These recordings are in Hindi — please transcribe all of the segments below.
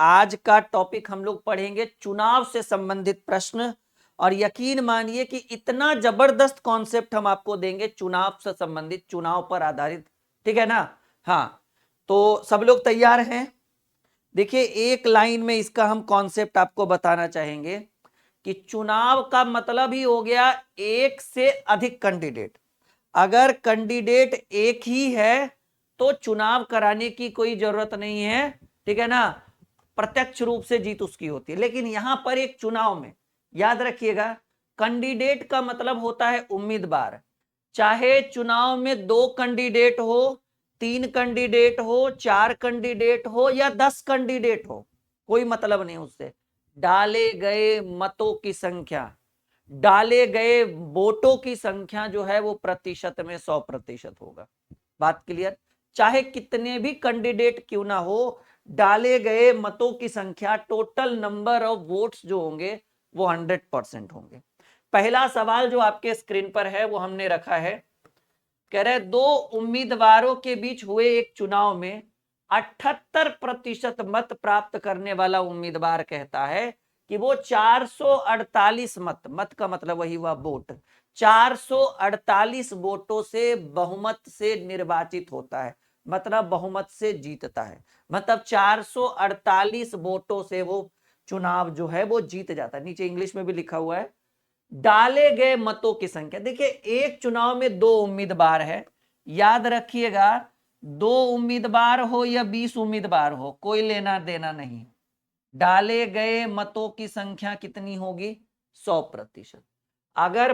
आज का टॉपिक हम लोग पढ़ेंगे चुनाव से संबंधित प्रश्न। और यकीन मानिए कि इतना जबरदस्त कॉन्सेप्ट हम आपको देंगे चुनाव से संबंधित, चुनाव पर आधारित। ठीक है ना? हाँ, तो सब लोग तैयार हैं? देखिए, एक लाइन में इसका हम कॉन्सेप्ट आपको बताना चाहेंगे कि चुनाव का मतलब ही हो गया एक से अधिक कैंडिडेट। अगर कैंडिडेट एक ही है तो चुनाव कराने की कोई जरूरत नहीं है। ठीक है ना? प्रत्यक्ष रूप से जीत उसकी होती है। लेकिन यहां पर एक चुनाव में याद रखिएगा, कैंडिडेट का मतलब होता है उम्मीदवार। चाहे चुनाव में 2 कैंडिडेट हो, 3 कैंडिडेट हो, 4 कैंडिडेट हो या 10 कैंडिडेट हो, कोई मतलब नहीं उससे। डाले गए मतों की संख्या, डाले गए वोटों की संख्या जो है वो प्रतिशत में 100% होगा। बात क्लियर? चाहे कितने भी कैंडिडेट क्यों ना हो, डाले गए मतों की संख्या, टोटल नंबर ऑफ वोट्स जो होंगे वो 100% होंगे। पहला सवाल जो आपके स्क्रीन पर है वो हमने रखा है, कह रहे 2 उम्मीदवारों के बीच हुए एक चुनाव में 78% मत प्राप्त करने वाला उम्मीदवार कहता है कि वो 448 मत, मत का मतलब वही हुआ वोट, 448 वोटों से बहुमत से निर्वाचित होता है, मतलब बहुमत से जीतता है। मतलब 448 वोटों से वो चुनाव जो है वो जीत जाता है। नीचे इंग्लिश में भी लिखा हुआ है डाले गए मतों की संख्या। देखिए, एक चुनाव में 2 उम्मीदवार है, याद रखिएगा, 2 उम्मीदवार हो या 20 उम्मीदवार हो, कोई लेना देना नहीं। डाले गए मतों की संख्या कितनी होगी? 100%। अगर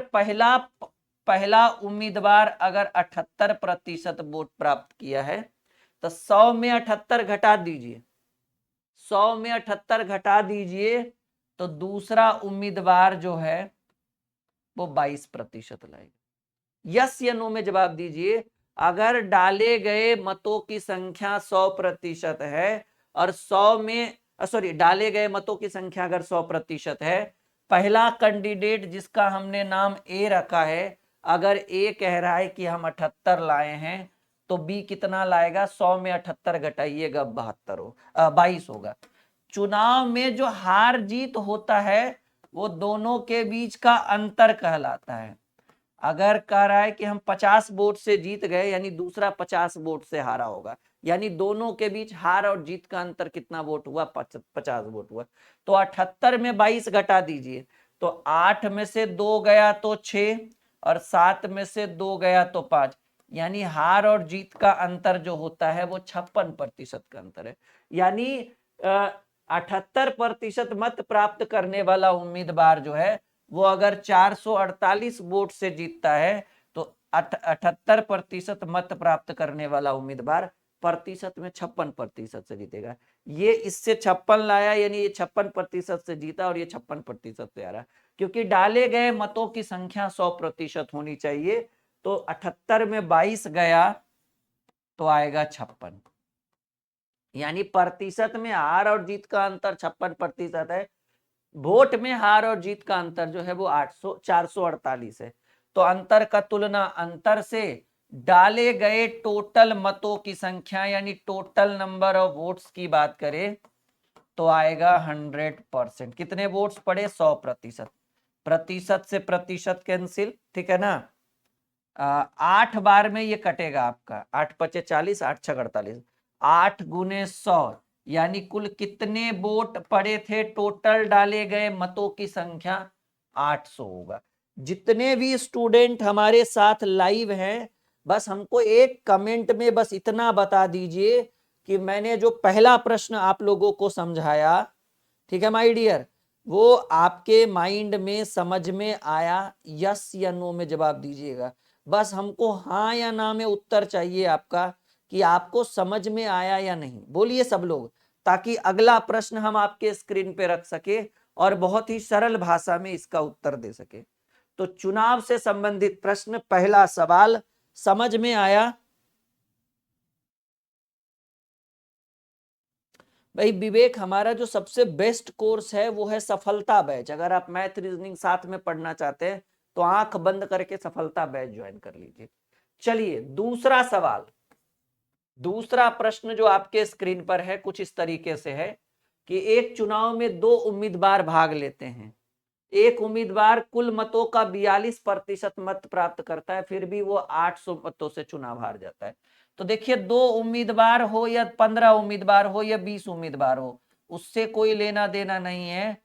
पहला उम्मीदवार अगर 78% वोट प्राप्त किया है तो 100 में 78 घटा दीजिए, 100 में 78 घटा दीजिए तो दूसरा उम्मीदवार जो है वो 22% लाएगा। यस या नो में जवाब दीजिए। अगर डाले गए मतों की संख्या 100% है और 100 में सॉरी, डाले गए मतों की संख्या अगर 100% है, पहला कैंडिडेट जिसका हमने नाम ए रखा है, अगर ए कह रहा है कि हम 78 लाए हैं तो बी कितना लाएगा? 100 में 78 घटाइएगा 22 होगा। चुनाव में जो हार जीत होता है वो दोनों के बीच का अंतर कहलाता है। अगर कह रहा है कि हम 50 वोट से जीत गए, यानी दूसरा 50 वोट से हारा होगा, यानी दोनों के बीच हार और जीत का अंतर कितना वोट हुआ? 50 वोट हुआ। तो 78 में 22 घटा दीजिए, तो 8 में से 2 गया तो 6 और 7 में से 2 गया तो 5, यानी हार और जीत का अंतर जो होता है वो 56% का अंतर है। यानी 78% मत प्राप्त करने वाला उम्मीदवार जो है वो अगर 448 वोट से जीतता है तो 78% मत प्राप्त करने वाला उम्मीदवार प्रतिशत में 56% से जीतेगा। ये इससे 56 लाया, यानी ये 56% से जीता और ये 56% से आ रहा, क्योंकि डाले गए मतों की संख्या 100% होनी चाहिए। तो 78 में 22 गया तो आएगा 56, यानी प्रतिशत में हार और जीत का अंतर 56% है। वोट में हार और जीत का अंतर जो है वो 448 है। तो अंतर का तुलना अंतर से डाले गए टोटल मतों की संख्या यानी टोटल नंबर ऑफ वोट्स की बात करें तो आएगा 100%। कितने वोट्स पड़े? 100%। प्रतिशत से प्रतिशत कैंसिल, ठीक है ना? 8 बार में ये कटेगा आपका, 8 पचे 40, 8 छक 48, 8 गुने 100, यानी कुल कितने वोट पड़े थे? टोटल डाले गए मतों की संख्या 800 होगा। जितने भी स्टूडेंट हमारे साथ लाइव हैं, बस हमको एक कमेंट में बस इतना बता दीजिए कि मैंने जो पहला प्रश्न आप लोगों को समझाया, ठीक है माय डियर, वो आपके माइंड में समझ में आया? यस या नो में जवाब दीजिएगा। बस हमको हाँ या ना में उत्तर चाहिए आपका कि आपको समझ में आया या नहीं। बोलिए सब लोग, ताकि अगला प्रश्न हम आपके स्क्रीन पे रख सके और बहुत ही सरल भाषा में इसका उत्तर दे सके। तो चुनाव से संबंधित प्रश्न, पहला सवाल समझ में आया? भाई विवेक, हमारा जो सबसे बेस्ट कोर्स है वो है सफलता बैच। अगर आप मैथ रीजनिंग साथ में पढ़ना चाहते हैं तो आंख बंद करके सफलता बैच ज्वाइन कर लीजिए। चलिए दूसरा सवाल, दूसरा प्रश्न जो आपके स्क्रीन पर है कुछ इस तरीके से है कि एक चुनाव में 2 उम्मीदवार भाग लेते हैं, एक उम्मीदवार कुल मतों का 42% मत प्राप्त करता है, फिर भी वो 800 मतों से चुनाव हार जाता है। तो देखिए 2 उम्मीदवार हो या 15 उम्मीदवार हो या 20 उम्मीदवार हो, उससे कोई लेना देना नहीं है।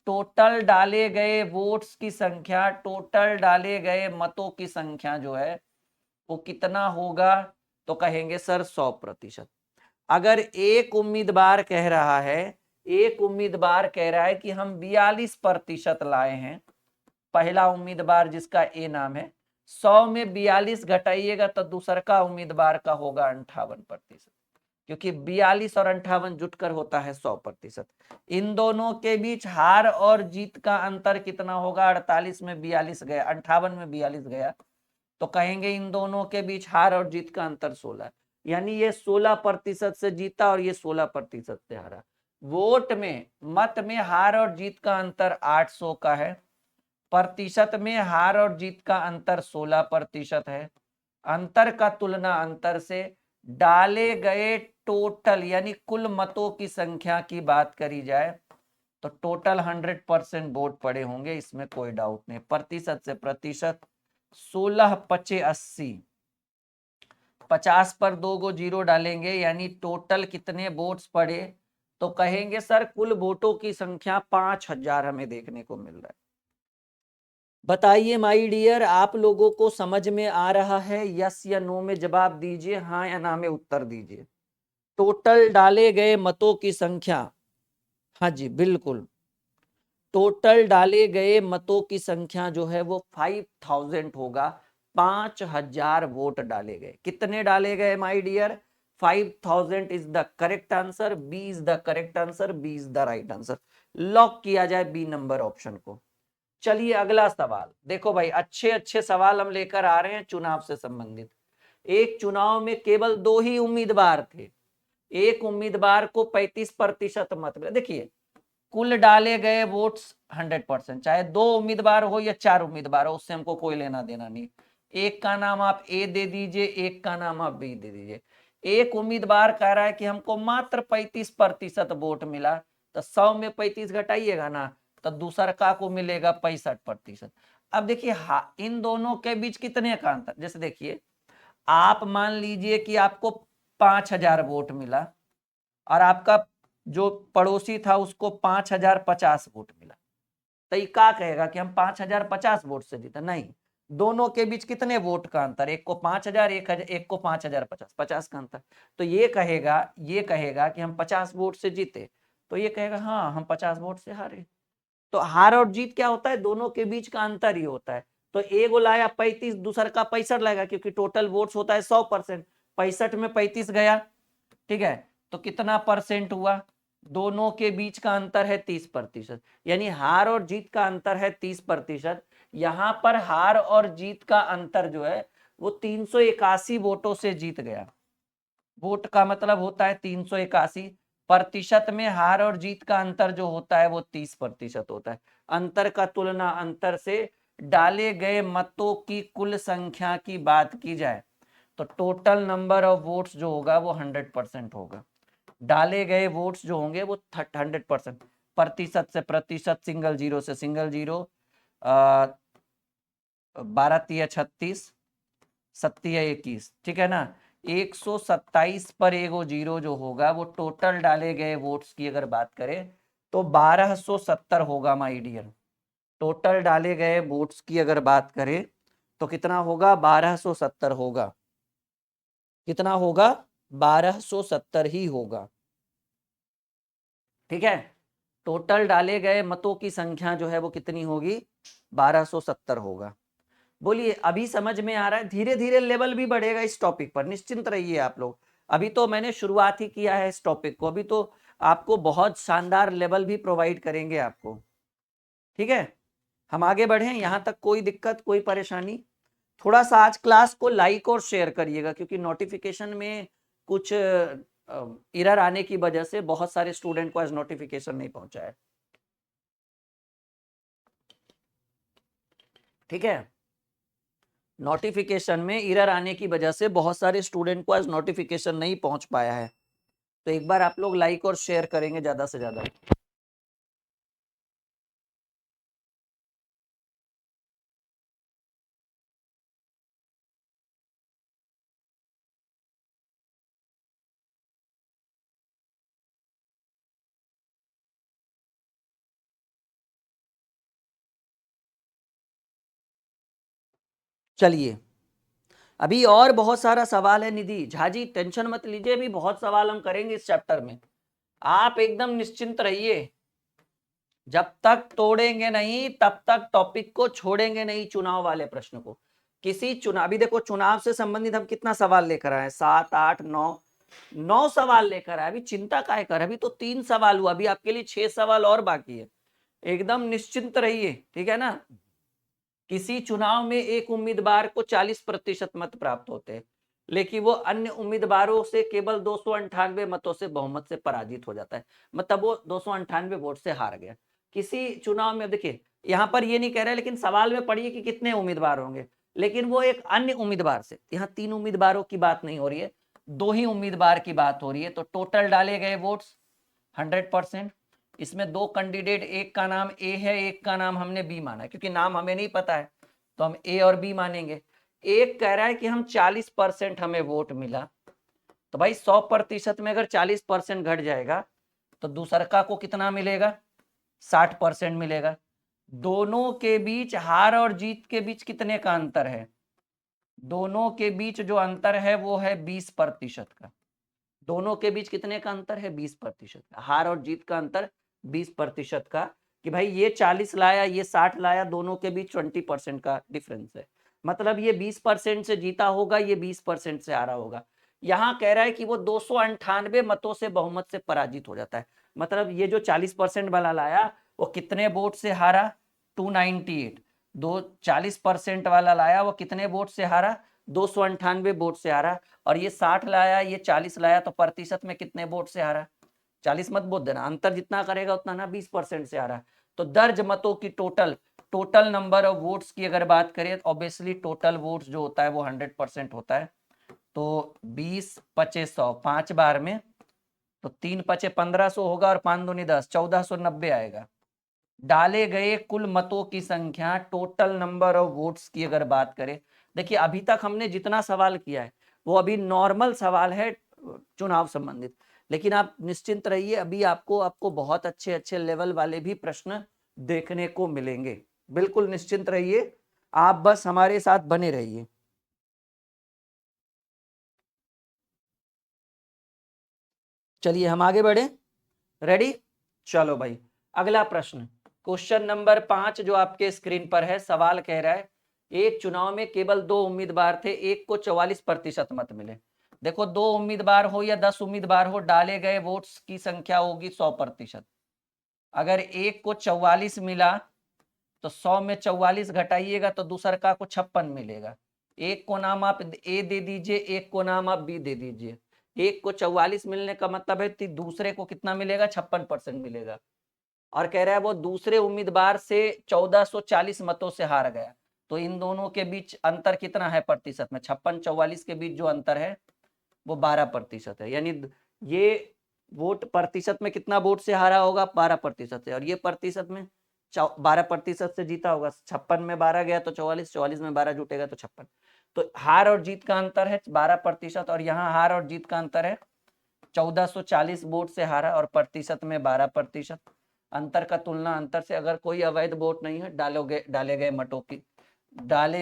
टोटल डाले गए वोट्स की संख्या, टोटल डाले गए मतों की संख्या जो है वो कितना होगा, तो कहेंगे सर 100%। अगर एक उम्मीदवार कह रहा है, एक उम्मीदवार कह रहा है कि हम 42% लाए हैं, पहला उम्मीदवार जिसका ए नाम है, 100 में 42 घटाइएगा तो दूसरा का उम्मीदवार का होगा 58%, क्योंकि 42 और 58 जुटकर होता है 100%। इन दोनों के बीच हार और जीत का अंतर कितना होगा, 48 में 42 गया, 58 में 42 गया, तो कहेंगे इन दोनों के बीच हार और जीत का अंतर 16, यानी ये 16% से जीता और ये 16% से हारा। वोट में, मत में हार और जीत का अंतर 800 का है, प्रतिशत में हार और जीत का अंतर 16% है। अंतर का तुलना अंतर से, डाले गए टोटल यानी कुल मतों की संख्या की बात करी जाए तो टोटल 100% वोट पड़े होंगे, इसमें कोई डाउट नहीं। प्रतिशत से प्रतिशत 16 पचे 80, 50 पर 2 गो जीरो डालेंगे यानी टोटल कितने वोट्स पड़े, तो कहेंगे सर कुल वोटों की संख्या 5000 हमें देखने को मिल रहा है। बताइए माय डियर, आप लोगों को समझ में आ रहा है? यस या नो में जवाब दीजिए, हाँ या ना में उत्तर दीजिए। टोटल डाले गए मतों की संख्या, हाँ जी बिल्कुल, टोटल डाले गए मतों की संख्या जो है वो 5000 होगा। 5000 वोट डाले गए। कितने डाले गए my dear? 5000 is the correct answer, B is the correct answer, B is the right answer. Lock किया जाए बी नंबर ऑप्शन को। चलिए अगला सवाल देखो भाई, अच्छे अच्छे सवाल हम लेकर आ रहे हैं चुनाव से संबंधित। एक चुनाव में केवल 2 ही उम्मीदवार थे, एक उम्मीदवार को 35% मत मिले। देखिए कुल डाले गए वोट्स 100%, चाहे 2 उम्मीदवार हो या 4 उम्मीदवार हो, उससे हमको कोई लेना देना नहीं। एक का नाम आप ए दे दीजिए, एक का नाम आप बी दे दीजिए। एक उम्मीदवार कह रहा है कि हमको मात्र 35% वोट मिला, तो 100 में 35 घटाइएगा ना, तो दूसरा का को मिलेगा 65%। अब देखिए इन दोनों के बीच कितने का अंतर, जैसे देखिए आप मान लीजिए कि आपको 5000 वोट मिला और आपका जो पड़ोसी था उसको 5050 वोट मिला, तो ये क्या कहेगा कि हम 5050 वोट से जीते? नहीं, दोनों के बीच कितने वोट का अंतर, एक को 5000, एक को 5050, 50 का अंतर। तो ये कहेगा कि हम 50 वोट से जीते, तो ये कहेगा हाँ हम 50 वोट से हारे। तो हार और जीत क्या होता है? दोनों के बीच का अंतर ही होता है। तो एक लाया 35, दूसरा का 65 लाएगा, क्योंकि टोटल वोट्स होता है 100%, 65 में 35 गया, ठीक है, तो कितना परसेंट हुआ? दोनों के बीच का अंतर है 30%, यानी हार और जीत का अंतर है 30%। यहां पर हार और जीत का अंतर जो है वो 381 वोटों से जीत गया। वोट का मतलब होता है 381, प्रतिशत में हार और जीत का अंतर जो होता है वो 30% होता है। अंतर का तुलना अंतर से, डाले गए मतों की कुल संख्या की बात की जाए तो टोटल नंबर ऑफ वोट्स जो होगा वो 100% होगा। डाले गए वोट्स जो होंगे वो 100%, प्रतिशत से प्रतिशत, सिंगल जीरो से सिंगल जीरो, 12 तिया 36, 7 21, ठीक है ना। 127 पर एगो जीरो जो होगा वो टोटल डाले गए वोट्स की अगर बात करें तो 1270 होगा माय डियर। टोटल डाले गए वोट्स की अगर बात करें तो कितना होगा? 1270 होगा। कितना होगा? 1270 ही होगा, ठीक है। टोटल डाले गए मतों की संख्या जो है वो कितनी होगी? 1270 होगा। बोलिए अभी समझ में आ रहा है? धीरे धीरे लेवल भी बढ़ेगा इस टॉपिक पर, निश्चिंत रहिए आप लोग। अभी तो मैंने शुरुआत ही किया है इस टॉपिक को, अभी तो आपको बहुत शानदार लेवल भी प्रोवाइड करेंगे आपको, ठीक है। हम आगे बढ़े, यहां तक कोई दिक्कत, कोई परेशानी? थोड़ा सा आज क्लास को लाइक और शेयर करिएगा, क्योंकि नोटिफिकेशन में कुछ एरर आने की वजह से बहुत सारे स्टूडेंट को आज नोटिफिकेशन नहीं पहुंचा है, ठीक है। नोटिफिकेशन में एरर आने की वजह से बहुत सारे स्टूडेंट को आज नोटिफिकेशन नहीं पहुंच पाया है, तो एक बार आप लोग लाइक और शेयर करेंगे ज्यादा से ज्यादा। चलिए, अभी और बहुत सारा सवाल है निधि झा जी, टेंशन मत लीजिए, अभी बहुत सवाल हम करेंगे इस चैप्टर में, आप एकदम निश्चिंत रहिए। जब तक तोड़ेंगे नहीं तब तक टॉपिक को छोड़ेंगे नहीं, चुनाव वाले प्रश्न को। किसी चुनावी, देखो चुनाव से संबंधित हम कितना सवाल लेकर आए, 7 8 9 सवाल लेकर आए। अभी चिंता काहे कर, अभी तो 3 सवाल हुआ, अभी आपके लिए 6 सवाल और बाकी है, एकदम निश्चिंत रहिए, ठीक है ना। किसी चुनाव में एक उम्मीदवार को 40% मत प्राप्त होते हैं, लेकिन वो अन्य उम्मीदवारों से केवल 298 मतों से बहुमत से पराजित हो जाता है, मतलब वो 298 वोट से हार गया। किसी चुनाव में देखिए, यहाँ पर ये नहीं कह रहे, लेकिन सवाल में पढ़िए कि कितने उम्मीदवार होंगे, लेकिन वो एक अन्य उम्मीदवार से, यहाँ 3 उम्मीदवारों की बात नहीं हो रही है, 2 ही उम्मीदवार की बात हो रही है। तो टोटल डाले गए वोट्स 100%। इसमें 2 कैंडिडेट, एक का नाम ए है, एक का नाम हमने बी माना है, क्योंकि नाम हमें नहीं पता है तो हम ए और बी मानेंगे। एक कह रहा है कि हम 40% हमें वोट मिला, तो भाई 100% में अगर 40% घट जाएगा तो दूसरका को कितना मिलेगा, 60% मिलेगा। दोनों के बीच, हार और जीत के बीच कितने का अंतर है, दोनों के बीच जो अंतर है वो है 20% का। दोनों के बीच कितने का अंतर है, 20% का। हार और जीत का अंतर 20% का, कि भाई ये 40 लाया, ये 60 लाया, दोनों के बीच 20% का डिफरेंस है। मतलब ये 20% से जीता होगा, ये 20% से हारा होगा। यहाँ कह रहा है कि वो 298 मतों से बहुमत से पराजित हो जाता है। मतलब ये जो 40% वाला लाया वो कितने वोट से हारा, 298। दो 40% वाला लाया वो कितने वोट से हारा, 298 वोट से हारा। और ये 60 लाया, ये 40 लाया, तो प्रतिशत में कितने वोट से हारा, 40 मत बोल देना, अंतर जितना करेगा उतना ना, 20% से हारा। तो दर्ज मतों की टोटल नंबर ऑफ वोट्स की अगर बात करें, तो ऑब्वियसली टोटल वोट्स जो होता है वो 100% होता है। तो 20 25 100 5 बार में, तो 3 5 1500 होगा, और 5 दूनी 10, 1490 आएगा। डाले गए कुल मतों की संख्या, टोटल नंबर ऑफ वोट्स की अगर बात करें, देखिए अभी तक हमने जितना सवाल किया है वो अभी नॉर्मल सवाल है चुनाव संबंधित, लेकिन आप निश्चिंत रहिए, अभी आपको आपको बहुत अच्छे अच्छे लेवल वाले भी प्रश्न देखने को मिलेंगे, बिल्कुल निश्चिंत रहिए, आप बस हमारे साथ बने रहिए। चलिए हम आगे बढ़े, रेडी, चलो भाई अगला प्रश्न, क्वेश्चन नंबर 5 जो आपके स्क्रीन पर है। सवाल कह रहा है, एक चुनाव में केवल 2 उम्मीदवार थे, एक को 44% मत मिले। देखो 2 उम्मीदवार हो या 10 उम्मीदवार हो, डाले गए वोट्स की संख्या होगी 100%। अगर एक को 44 मिला तो 100 में 44 घटाइएगा तो दूसरका को 56 मिलेगा। एक को नाम आप ए दे दीजिए, एक को नाम आप बी दे दीजिए। एक को 44 मिलने का मतलब है कि दूसरे को कितना मिलेगा, 56% मिलेगा। और कह रहा है वो दूसरे उम्मीदवार से 1440 मतों से हार गया। तो इन दोनों के बीच अंतर कितना है प्रतिशत में, 56 44 के बीच जो अंतर है वो 12% है। यानी ये वोट प्रतिशत में कितना वोट से हारा होगा, 12% से, और ये प्रतिशत में 12% से जीता होगा। 56 में 12 गया तो 44, 44 में 12 जुटेगा तो 56। तो हार और जीत का अंतर है 12%, और यहाँ हार और जीत का अंतर है 1440 वोट से हारा, और प्रतिशत में 12%। अंतर का तुलना अंतर से, अगर कोई अवैध वोट नहीं है, डाले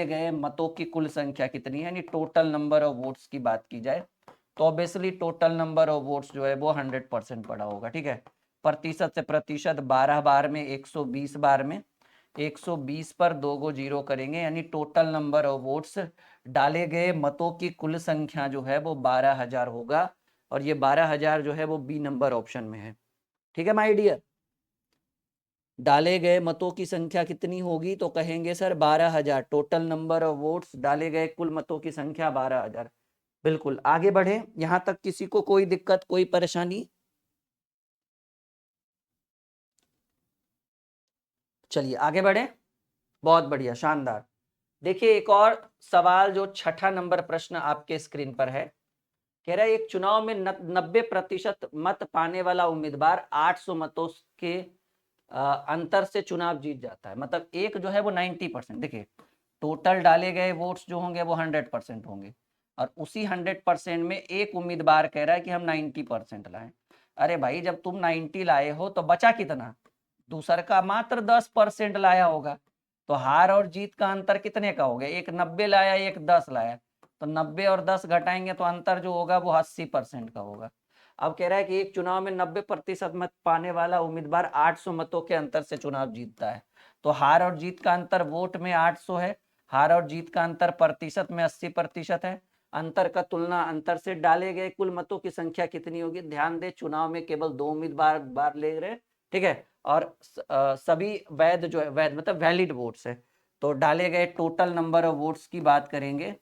गए मतों की कुल संख्या कितनी है, यानी टोटल नंबर ऑफ वोट्स की बात की जाए, तो obviously total number of votes जो है वो 100% पड़ा होगा, ठीक है। प्रतिशत से प्रतिशत 12 बार में 120 बार में 120 पर 2 को 0 करेंगे, यानी टोटल नंबर ऑफ वोट्स, डाले गए मतों की कुल संख्या जो है वो 12,000 होगा, और ये 12,000 जो है वो बी नंबर ऑप्शन में है, ठीक है माय डियर। डाले गए मतों की संख्या कितनी होगी, तो कहेंगे sir 12,000, total number of votes, डाले गए कुल मतों की संख्या 12,000। बिल्कुल आगे बढ़े, यहां तक किसी को कोई दिक्कत, कोई परेशानी? चलिए आगे बढ़े, बहुत बढ़िया, शानदार। देखिए एक और सवाल, जो छठा नंबर प्रश्न आपके स्क्रीन पर है। कह रहा है एक चुनाव में 90% मत पाने वाला उम्मीदवार 800 मतों के अंतर से चुनाव जीत जाता है। मतलब एक जो है वो 90%, देखिए टोटल डाले गए वोट्स जो होंगे वो 100% होंगे, और उसी 100% में एक उम्मीदवार कह रहा है कि हम 90% लाए। अरे भाई जब तुम 90 लाए हो तो बचा कितना, दूसर का मात्र 10% लाया होगा, तो हार और जीत का अंतर कितने का हो गया, एक 90 लाया एक 10 लाया, तो 90 और 10 घटाएंगे तो अंतर जो होगा वो 80% का होगा। अब कह रहा है कि एक चुनाव में 90% मत पाने वाला उम्मीदवार 800 मतों के अंतर से चुनाव जीतता है। तो हार और जीत का अंतर वोट में 800 है, हार और जीत का अंतर प्रतिशत में 80% है। अंतर का तुलना अंतर से डाले गए कुल मतों की संख्या कितनी होगी। ध्यान दे चुनाव में केवल 2 उम्मीदवार बार ले रहे, ठीक है, और सभी वैध जो है, वैध मतलब वैलिड वोट्स है। तो डाले गए टोटल नंबर ऑफ वोट्स की बात करेंगे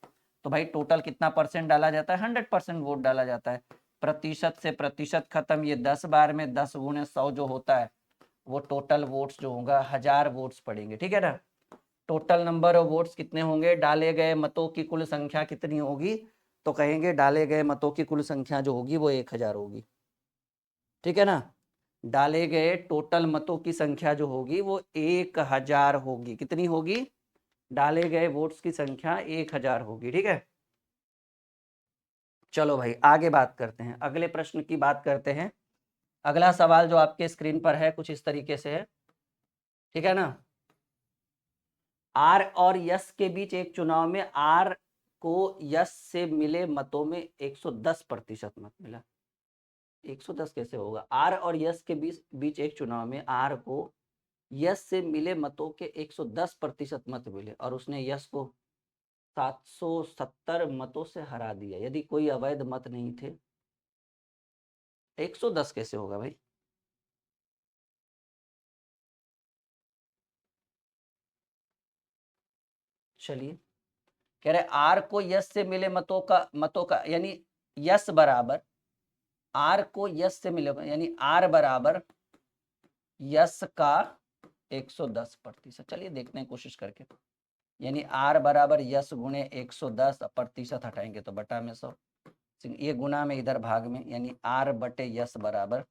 तो भाई टोटल कितना परसेंट डाला जाता है, 100% वोट डाला जाता है। प्रतिशत से प्रतिशत खत्म, ये 10 बार में 10 गुणे 100 जो होता है वो टोटल वोट्स जो होगा 1000 वोट्स पड़ेंगे, ठीक है ना। टोटल नंबर ऑफ वोट्स कितने होंगे, डाले गए मतों की कुल संख्या कितनी होगी, तो कहेंगे डाले गए मतों की कुल संख्या जो होगी वो 1000 होगी, ठीक है ना। डाले गए टोटल मतों की संख्या जो होगी वो 1000 होगी। कितनी होगी, डाले गए वोट्स की संख्या 1000 होगी, ठीक है। चलो भाई आगे बात करते हैं, अगले प्रश्न की बात करते हैं। अगला सवाल जो आपके स्क्रीन पर है कुछ इस तरीके से है, ठीक है ना। आर और यस के बीच एक चुनाव में आर को यस से मिले मतों में 110% मत मिला। 110 कैसे होगा, आर और यस के बीच एक चुनाव में आर को यस से मिले मतों के 110% मत मिले और उसने यस को 770 मतों से हरा दिया यदि कोई अवैध मत नहीं थे। 110 कैसे होगा भाई, चलिए। कह रहे आर को यस से मिले मतों का यानी यस बराबर, आर को यस से मिले यानी आर बराबर यस का 110%। चलिए देखते हैं कोशिश करके, यानी आर बराबर यस गुणे 110, प्रतिशत हटाएंगे तो बटा में 100, ये गुना में इधर भाग में, यानी आर बटे यस बराबर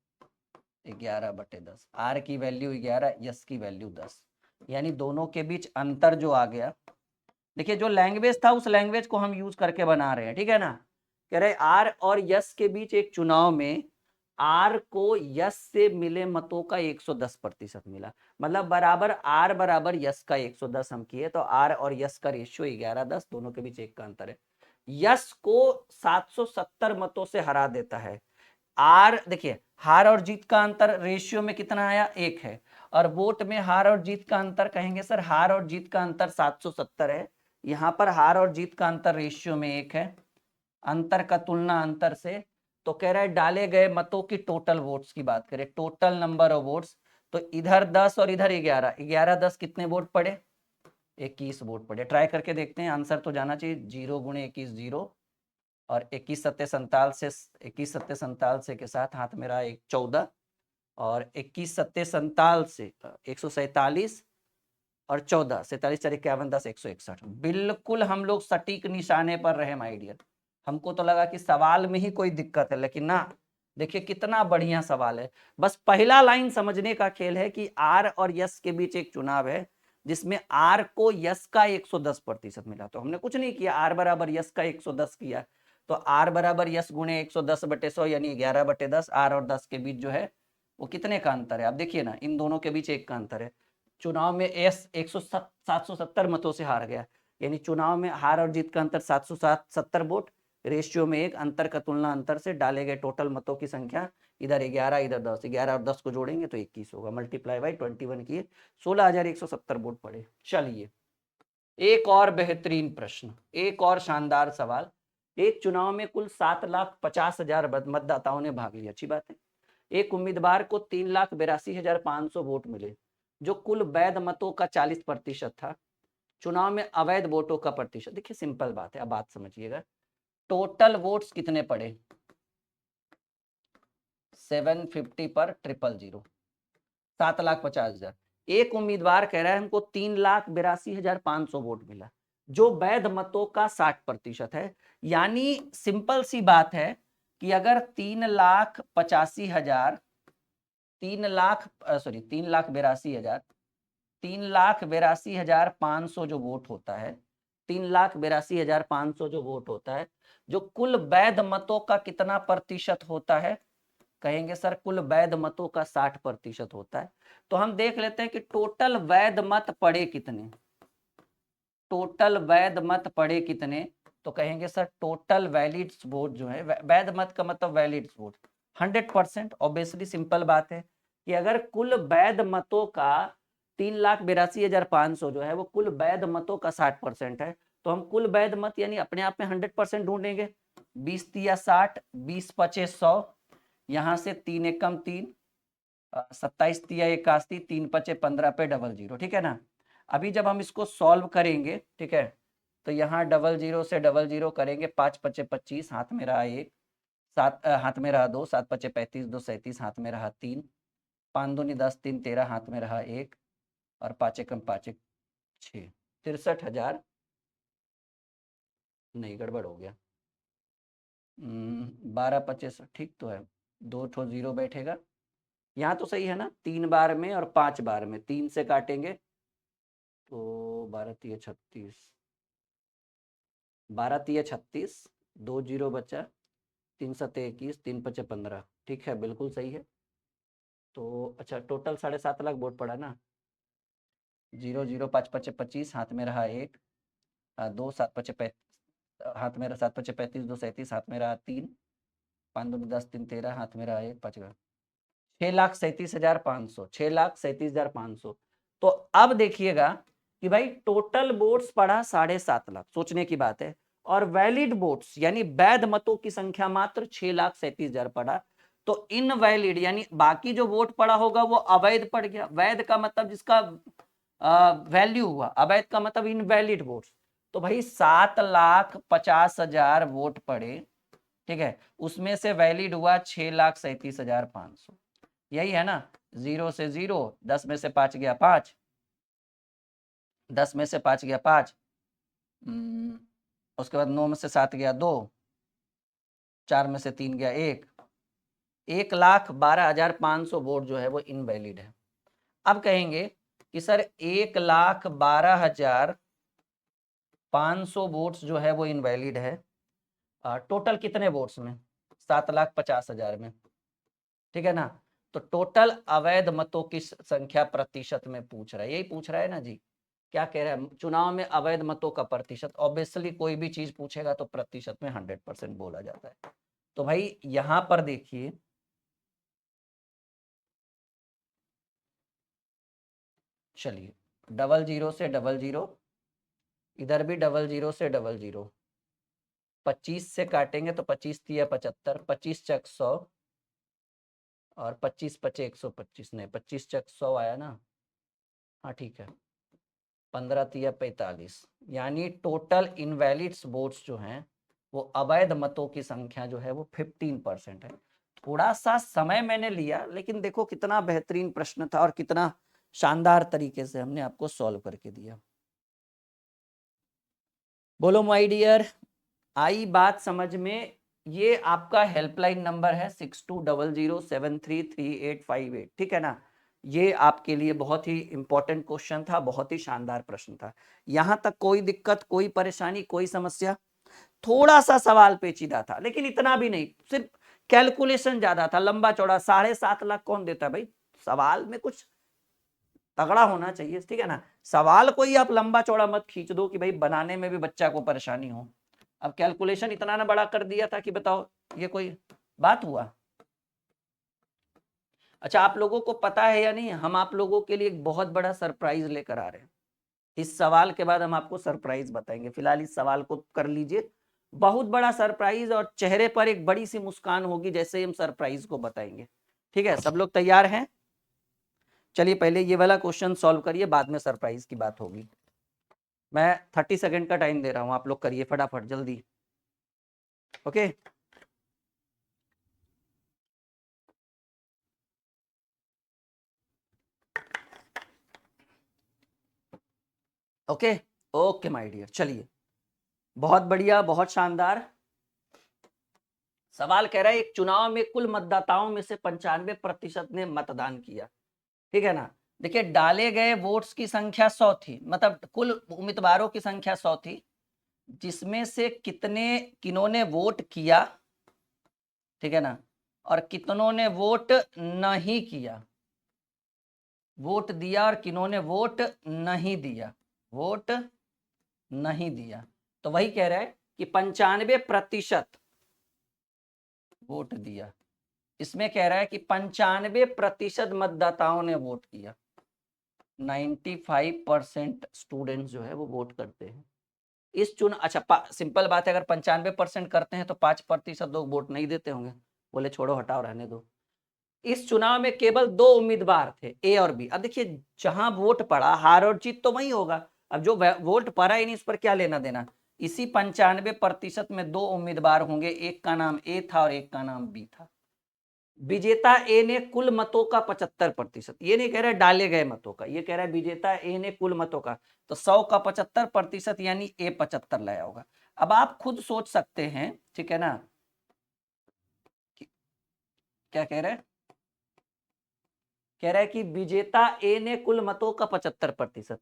11/10। आर की वैल्यू 11, यस की वैल्यू 10, यानी दोनों के बीच अंतर जो आ गया, देखिए जो लैंग्वेज था उस लैंग्वेज को हम यूज करके बना रहे हैं, ठीक है ना। कह रहे आर और यस के बीच एक चुनाव में आर को यस से मिले मतों का 110% मिला, मतलब बराबर आर बराबर यस का 110 हम किए तो आर और यस का रेशियो 11:10, दोनों के बीच एक का अंतर है। यस को 770 मतों से हरा देता है। आर देखिए हार और जीत का अंतर रेशियो में कितना आया, 1 है, और वोट में हार और जीत का अंतर कहेंगे सर हार और जीत का अंतर 770 है, यहां पर हार और जीत का अंतर रेशियो में 1 है, अंतर का तुलना अंतर से। तो कह रहा है डाले गए मतों की टोटल वोट्स की बात करें, टोटल नंबर ऑफ वोट्स, तो इधर 10 और इधर 11, 11 10 कितने वोट पड़े, 21 वोट पड़े। ट्राई करके देखते हैं, आंसर तो जाना चाहिए, 0 गुणे 21 0, और 21 सत्ते संताल से 21 सत्ते संताल से के साथ हाथ में रहा 14, और 21 सत्ते संताल से 147, और 14 47 4 51 10 161। बिल्कुल हम लोग सटीक निशाने पर रहे माय डियर। हमको तो लगा कि सवाल में ही कोई दिक्कत है, लेकिन ना, देखिए कितना बढ़िया सवाल है। बस पहला लाइन समझने का खेल है कि आर और यस के बीच एक चुनाव है जिसमें आर को यस का 110% मिला, तो हमने कुछ नहीं किया, आर बराबर यस का 110 किया, तो आर बराबर यस गुणे 110/100 यानी 11/10। आर और 10 के बीच जो है वो कितने का अंतर है, आप देखिए ना, इन दोनों के बीच 1 का अंतर है। चुनाव में एस 770 मतों से हार गया, यानी चुनाव में हार और जीत का अंतर 770 वोट, रेशियो में 1, अंतर का तुलना अंतर से, डाले गए टोटल मतों की संख्या इधर 11 इधर 10, 11 और 10 को जोड़ेंगे तो 21 होगा, मल्टीप्लाई बाई 21 किए 16,170 वोट पड़े। चलिए एक और बेहतरीन प्रश्न, एक और शानदार सवाल। एक चुनाव में कुल 7,50,000 मतदाताओं ने भाग लिया, अच्छी बात है। एक उम्मीदवार को 3,82,500 वोट मिले जो कुल वैध मतों का 40% था। चुनाव में अवैध वोटों का प्रतिशत, देखिए सिंपल बात है, अब बात समझिएगा। टोटल वोट्स कितने पड़े, 750 पर 000, 7,50,000। एक उम्मीदवार कह रहा है हमको 3,82,500 वोट मिला जो वैध मतों का 60% है। यानी सिंपल सी बात है कि अगर 3,85,000 3,82,500 जो वोट होता है, 3,82,500 जो वोट होता है, जो कुल वैध मतों का कितना प्रतिशत होता है? कहेंगे सर कुल वैध मतों का 60% होता है। तो हम देख लेते हैं कि टोटल वैध मत पड़े कितने, टोटल वैध मत पड़े कितने। तो कहेंगे सर टोटल वैलिड वोट जो है, वैध मत का मतलब वैलिड वोट 100%। ऑब्वियसली सिंपल बात है कि अगर कुल वैध मतों का 3,82,500 जो है वो कुल वैध मतों का 60% है, तो हम कुल वैध मत यानी अपने आप में 100% ढूंढेंगे। 20 तिया 60, 20 पचे 100, यहां से 3 एकम 3, 27 तिया 81, 3 पचे 15 पे 00, ठीक है ना। अभी जब हम इसको सॉल्व करेंगे, ठीक है, तो यहाँ 00 से 00 करेंगे, 5 पचे 25, हाथ में रहा 1, 7 हाथ में रहा 2, 7 पचे 35, 2 37, हाथ में रहा 3, 5 दूनी 10, 3 13, हाथ में रहा 1, और 5 एकम 5 एक 6, 63,000, नहीं गड़बड़ हो गया, 12 25, ठीक तो है, 2 ठो 0 बैठेगा, यहाँ तो सही है ना, 3 बार में और 5 बार में, 3 से काटेंगे तो 12 तिया 36, 12 तिया 36, 2 0 बचा, 3 सते 21, 3 पचे 15, ठीक है, बिल्कुल सही है। तो अच्छा टोटल 7.5 लाख वोट पड़ा ना, 0 0 5 पचे 25, हाथ में रहा 1, 2 7 पचे 35, हाथ में रहा 7 पचे 35, 2 37, हाथ में रहा 3, 5 दूनी 10, 3 13, हाथ में रहा 1, 5 6,37,500, 6,37,500। तो अब देखिएगा कि भाई टोटल वोट्स पड़ा 7.5 लाख, सोचने की बात है, और वैलिड वोट्स यानी वैध मतों की संख्या मात्र 6,37,000 पड़ा। तो इनवैलिड यानी बाकी जो वोट पड़ा होगा वो अवैध पड़ गया। वैध का मतलब जिसका वैल्यू हुआ, अवैध का मतलब इनवैलिड वोट्स। तो भाई 7,50,000 वोट पड़े, ठीक है, उसमें से वैलिड हुआ 6,37,500, यही है ना। 0 से 0, 10 में से 5 गया 5, 10 में से 5 गया 5, उसके बाद 9 में से 7 गया 2, 4 में से 3 गया 1, 1,12,500 वोट जो है वो इनवैलिड है। अब कहेंगे कि सर 1,12,500 वोट्स जो है वो इनवैलिड है, टोटल कितने वोट्स में? 7,50,000 में, ठीक है ना। तो टोटल अवैध मतों की संख्या प्रतिशत में पूछ रहा है, यही पूछ रहा है ना जी। क्या कह रहा है? चुनाव में अवैध मतों का प्रतिशत। ऑब्वियसली कोई भी चीज पूछेगा तो प्रतिशत में 100% बोला जाता है। तो भाई यहां पर देखिए, चलिए 00 से 00, इधर भी 00 से 00, 25 से काटेंगे तो 25 तिया 75, 25 चक 100, और 25 पचे 125, नहीं 25 चक 100 आया ना, हाँ ठीक है, 15 तिया 45, यानी टोटल इनवैलिड वोट्स जो हैं वो अवैध मतों की संख्या जो है वो 15% है। थोड़ा सा समय मैंने लिया, लेकिन देखो कितना बेहतरीन प्रश्न था और कितना शानदार तरीके से हमने आपको सॉल्व करके दिया। बोलो माय डियर, आई बात समझ में? ये आपका हेल्पलाइन नंबर है 6200733858, ठीक है ना। ये आपके लिए बहुत ही इंपॉर्टेंट क्वेश्चन था, बहुत ही शानदार प्रश्न था। यहां तक कोई दिक्कत, कोई परेशानी, कोई समस्या? थोड़ा सा सवाल पेचीदा था, लेकिन इतना भी नहीं, सिर्फ कैलकुलेशन ज्यादा था, लंबा चौड़ा। 7.5 लाख कौन देता है भाई? सवाल में कुछ तगड़ा होना चाहिए, ठीक है ना। सवाल कोई आप लंबा चौड़ा मत खींच दो कि भाई बनाने में भी बच्चा को परेशानी हो। अब कैलकुलेशन इतना ना बड़ा कर दिया था कि बताओ ये कोई बात हुआ? अच्छा, आप लोगों को पता है या नहीं, हम आप लोगों के लिए एक बहुत बड़ा सरप्राइज लेकर आ रहे हैं। इस सवाल के बाद हम आपको सरप्राइज बताएंगे, फिलहाल इस सवाल को कर लीजिए। बहुत बड़ा सरप्राइज, और चेहरे पर एक बड़ी सी मुस्कान होगी जैसे ही हम सरप्राइज को बताएंगे। ठीक है, सब लोग तैयार हैं? चलिए पहले ये वाला क्वेश्चन सॉल्व करिए, बाद में सरप्राइज की बात होगी। मैं 30 सेकेंड का टाइम दे रहा हूं, आप लोग करिए फटाफट जल्दी। Okay, okay, okay my dear, चलिए बहुत बढ़िया, बहुत शानदार। सवाल कह रहा है एक चुनाव में कुल मतदाताओं में से 95% ने मतदान किया, ठीक है ना। देखिए डाले गए वोट्स की संख्या 100 थी, मतलब कुल उम्मीदवारों की संख्या 100 थी, जिसमें से किन्होंने वोट किया, ठीक है ना, और कितनों ने वोट नहीं किया, वोट दिया और किन्होंने वोट नहीं दिया, वोट नहीं दिया। तो वही कह रहा है कि 95% वोट दिया। इसमें कह रहा है कि 95% मतदाताओं ने वोट किया, 95% स्टूडेंट्स जो है वो वोट करते हैं इस अच्छा सिंपल बात है, अगर 95% करते हैं तो 5% लोग वोट नहीं देते होंगे, बोले छोड़ो हटाओ रहने दो। इस चुनाव में केवल 2 उम्मीदवार थे, ए और बी। अब देखिए जहां वोट पड़ा, हार और जीत तो वही होगा। अब जो वोट पड़ा ही नहीं, इस पर क्या लेना देना। इसी 95% में 2 उम्मीदवार होंगे, एक का नाम ए था और एक का नाम बी था। विजेता ए ने कुल मतों का 75%, ये नहीं कह रहा डाले गए मतों का, ये कह रहा है विजेता ए ने कुल मतों का, तो 100 का 75% यानी ए 75 लाया होगा। अब आप खुद सोच सकते हैं, ठीक है ना, क्या कह रहे हैं, कह रहा है कि विजेता ए ने कुल मतों का 75%,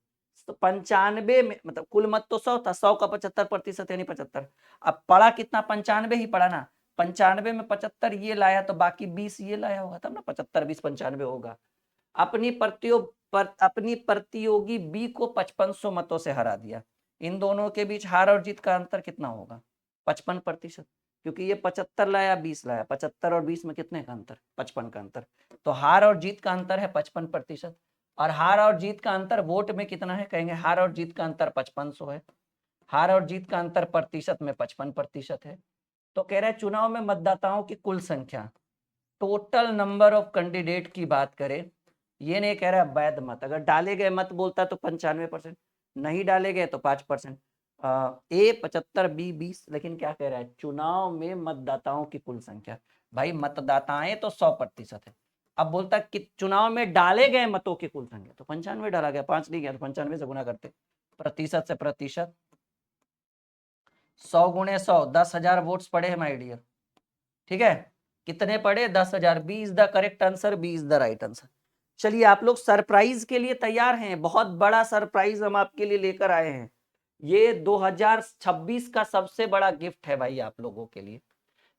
तो 95 में मतलब कुल मत तो 100 था, 100 का 75% यानी 75। अब पड़ा कितना, 95 ही पड़ा ना, 95 में 75 ये लाया तो बाकी 20 ये लाया होगा, तब ना 75 20 95 होगा। अपनी प्रतियोगी बी को 5500 मतों से हरा दिया। इन दोनों के बीच हार और जीत का अंतर कितना होगा, 55%, क्योंकि ये 75 लाया 20 लाया, 75 और 20 में कितने का अंतर, 55 का अंतर। तो हार और जीत का अंतर है 55%, और हार और जीत का अंतर वोट में कितना है, कहेंगे हार और जीत का अंतर 5500 है, हार और जीत का अंतर प्रतिशत में 55% है। तो कह रहा है चुनाव में मतदाताओं की कुल संख्या, टोटल नंबर ऑफ कैंडिडेट की बात करें, ये नहीं कह रहा है वैध मत, अगर डाले गए मत बोलता तो 95%, नहीं डाले गए तो 5%, ए 75 बी 20, लेकिन क्या कह रहा है चुनाव में मतदाताओं की कुल संख्या। भाई मतदाताएं तो 100% है, अब बोलता कि चुनाव में डाले गए मतों की कुल संख्या, तो 95 डाला गया, 5 नहीं गया तो 95 से गुना करते, प्रतिशत से प्रतिशत, 100 गुणे 100, 10,000 वोट्स पड़े हैं माय डियर, ठीक है, कितने पड़े, 10,000, B is the correct answer, B is the right answer. चलिए आप लोग सरप्राइज के लिए तैयार हैं, बहुत बड़ा सरप्राइज हम आपके लिए लेकर आए हैं, ये 2026 का सबसे बड़ा गिफ्ट है भाई आप लोगों के लिए।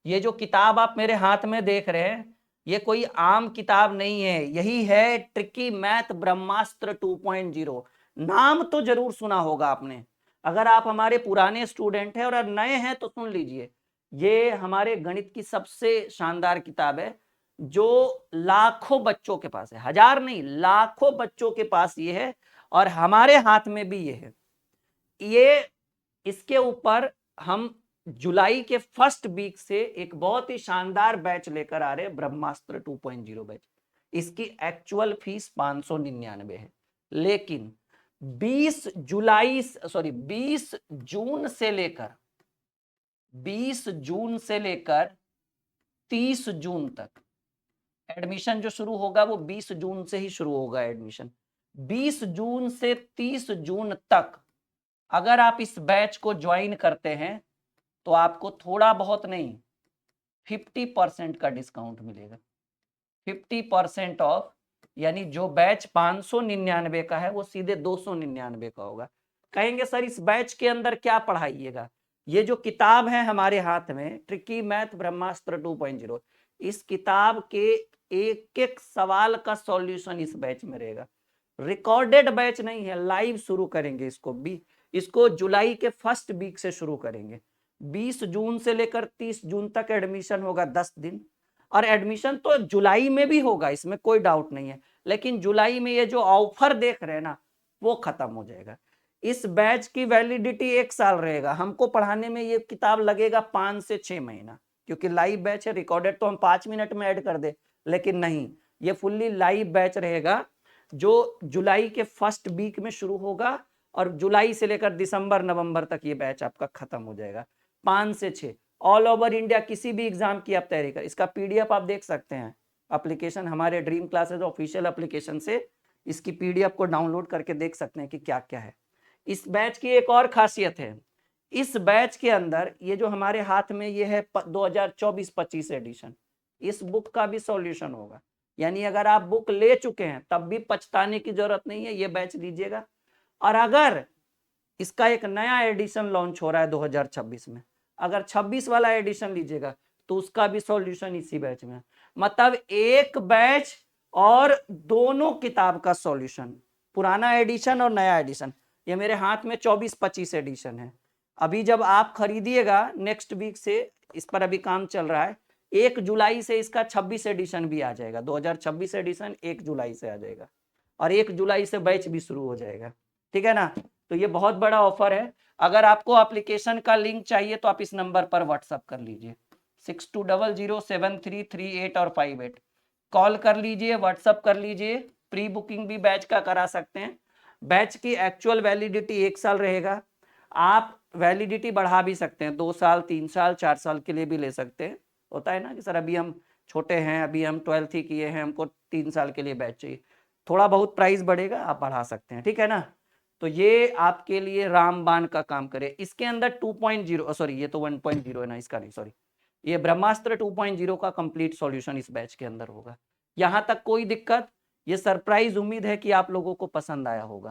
ये जो किताब आप मेरे हाथ में देख रहे हैं, ये कोई आम किताब नहीं है, यही है ट्रिकी मैथ ब्रह्मास्त्र 2.0। नाम तो जरूर सुना होगा आपने, अगर आप हमारे पुराने स्टूडेंट हैं और नए हैं तो सुन लीजिए, ये हमारे गणित की सबसे शानदार किताब है, जो लाखों बच्चों के पास है, हजार नहीं लाखों बच्चों के पास ये है, और हमारे हाथ में भी ये है। ये इसके ऊपर हम जुलाई के फर्स्ट वीक से एक बहुत ही शानदार बैच लेकर आ रहे हैं, ब्रह्मास्त्र 2.0 बैच। इसकी एक्चुअल फीस 599 है, लेकिन 20 जून से लेकर 30 जून तक एडमिशन जो शुरू होगा वो 20 जून से ही शुरू होगा एडमिशन। 20 जून से 30 जून तक अगर आप इस बैच को ज्वाइन करते हैं तो आपको थोड़ा बहुत नहीं 50% का डिस्काउंट मिलेगा, 50% ऑफ, यानी जो बैच 599 का है वो सीधे 299 का होगा। कहेंगे सर इस बैच के अंदर क्या पढ़ाइएगा, ये जो किताब है हमारे हाथ में ट्रिकी मैथ ब्रह्मास्त्र 2.0, इस किताब के एक एक सवाल का सॉल्यूशन इस बैच में रहेगा। रिकॉर्डेड बैच नहीं है, लाइव शुरू करेंगे इसको जुलाई के फर्स्ट वीक से शुरू करेंगे। 20 जून से लेकर 30 जून तक एडमिशन होगा 10 दिन, और एडमिशन तो जुलाई में भी होगा, इसमें कोई डाउट नहीं है, लेकिन जुलाई में ये जो ऑफर देख रहे हैं ना वो खत्म हो जाएगा। इस बैच की वैलिडिटी 1 साल रहेगा, हमको पढ़ाने में ये किताब लगेगा 5 से 6 महीना, क्योंकि लाइव बैच है, रिकॉर्डेड तो हम 5 मिनट में ऐड कर दे, लेकिन नहीं, ये फुल्ली लाइव बैच रहेगा जो जुलाई के फर्स्ट वीक में शुरू होगा, और जुलाई से लेकर दिसंबर नवंबर तक ये बैच आपका खत्म हो जाएगा। 5 से 6 ऑल ओवर इंडिया किसी भी एग्जाम की आप तैयारी कर, इसका पीडीएफ आप देख सकते हैं एप्लीकेशन, हमारे ड्रीम क्लासेस ऑफिशियल एप्लीकेशन से इसकी पीडीएफ को डाउनलोड करके देख सकते हैं कि क्या क्या है। इस बैच की एक और खासियत है, इस बैच के अंदर ये जो हमारे हाथ में ये है 2024-25 एडिशन, इस बुक का भी सॉल्यूशन होगा। यानी अगर आप बुक ले चुके हैं तब भी पछताने की जरूरत नहीं है, ये बैच लीजिएगा। और अगर इसका एक नया एडिशन लॉन्च हो रहा है 2026 में, अगर 26 वाला एडिशन लीजिएगा तो उसका भी सॉल्यूशन इसी बैच में। मतलब एक बैच और दोनों किताब का सॉल्यूशन, पुराना एडिशन और नया एडिशन। ये मेरे हाथ में 24-25 एडिशन है। अभी जब आप खरीदिएगा नेक्स्ट वीक से, इस पर अभी काम चल रहा है, 1 जुलाई से इसका 26 एडिशन भी आ जाएगा। 2026 एडिशन 1 जुलाई से आ जाएगा और 1 जुलाई से बैच भी शुरू हो जाएगा। ठीक है ना। तो ये बहुत बड़ा ऑफर है। अगर आपको एप्लीकेशन का लिंक चाहिए तो आप इस नंबर पर व्हाट्सएप कर लीजिए 62007338 और 58। कॉल कर लीजिए, व्हाट्सएप कर लीजिए। प्री बुकिंग भी बैच का करा सकते हैं। बैच की एक्चुअल वैलिडिटी 1 साल रहेगा। आप वैलिडिटी बढ़ा भी सकते हैं, 2 साल 3 साल 4 साल के लिए भी ले सकते हैं। होता है ना कि सर अभी हम छोटे हैं, अभी हम 12th ही किए हैं, हमको 3 साल के लिए बैच चाहिए, थोड़ा बहुत प्राइस बढ़ेगा, आप बढ़ा सकते हैं। ठीक है ना। तो ये आपके लिए रामबाण का काम करे। इसके अंदर 2.0 सॉरी ये तो 1.0 है ना, इसका नहीं, सॉरी, ये ब्रह्मास्त्र 2.0 का कंप्लीट सॉल्यूशन इस बैच के अंदर होगा। यहां तक कोई दिक्कत? ये सरप्राइज उम्मीद है कि आप लोगों को पसंद आया होगा।